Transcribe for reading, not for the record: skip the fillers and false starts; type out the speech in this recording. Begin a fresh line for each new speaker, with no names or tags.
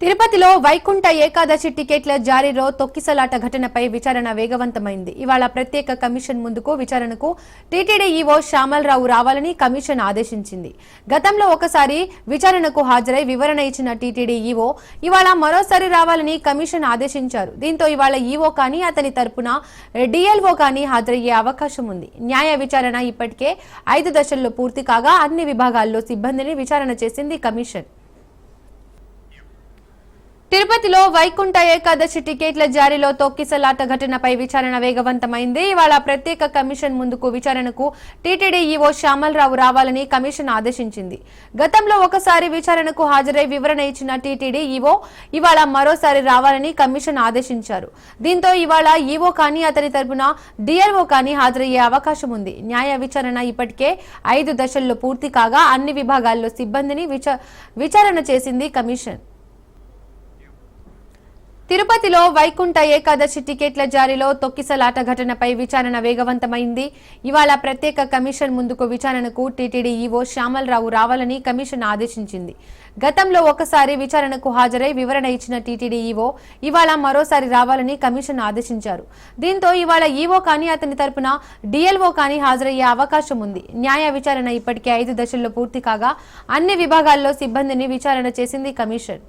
తిరుపతిలో వైకుంఠ ఏకాదశి టికెట్ల జారీలో తొక్కిసలాట ఘటనపై విచారణ వేగవంతమైంది. ఇవాళ ప్రత్యేక కమిషన్ ముందుకు విచారణకు టీటీడీ ఈవో శ్యామలరావు రావాలని కమిషన్ ఆదేశించింది. గతంలో ఒకసారి విచారణకు హాజరై వివరణ ఇచ్చిన టీటీడీ ఈవో ఇవాళ మరోసారి రావాలని కమిషన్ ఆదేశించారు. దీంతో ఇవాళ ఈవో కానీ అతని తరపున డీఎల్ఓ కానీ హాజరయ్యే అవకాశం ఉంది. న్యాయ విచారణ ఇప్పటికే 5 దశల్లో పూర్తి కాగా అన్ని విభాగాల్లో సిబ్బందిని విచారణ చేసింది కమిషన్. తిరుపతిలో వైకుంఠ ఏకాదశి టికెట్ల జారీలో తొక్కిసలాట ఘటనపై విచారణ వేగవంతమైంది. ఇవాళ ప్రత్యేక కమిషన్ ముందుకు విచారణకు టీటీడీ ఈవో శ్యామలరావు రావాలని కమిషన్ ఆదేశించింది. గతంలో ఒకసారి విచారణకు హాజరై వివరణ ఇచ్చిన టీటీడీ ఈవో ఇవాళ మరోసారి రావాలని కమిషన్ ఆదేశించారు. దీంతో ఇవాళ ఈవో కానీ అతని తరపున డీఎల్ఓ కానీ హాజరయ్యే అవకాశం ఉంది. న్యాయ విచారణ ఇప్పటికే 5 దశల్లో పూర్తి కాగా అన్ని విభాగాల్లో సిబ్బందిని విచారణ చేసింది కమిషన్. తిరుపతిలో వైకుంఠ ఏకాదశి టికెట్ల జారీలో తొక్కిసలాట ఘటనపై విచారణ వేగవంతమైంది. ఇవాళ ప్రత్యేక కమిషన్ ముందుకు విచారణకు టీటీడీ ఈవో శ్యామలరావు రావాలని కమిషన్ ఆదేశించింది. గతంలో ఒకసారి విచారణకు హాజరై వివరణ ఇచ్చిన టీటీడీ ఈవో ఇవాళ మరోసారి రావాలని కమిషన్ ఆదేశించారు. దీంతో ఇవాళ ఈవో కానీ అతని తరపున డీఎల్ఓ కానీ హాజరయ్యే అవకాశం ఉంది. న్యాయ విచారణ ఇప్పటికే 5 దశల్లో పూర్తి కాగా అన్ని విభాగాల్లో సిబ్బందిని విచారణ చేసింది కమిషన్.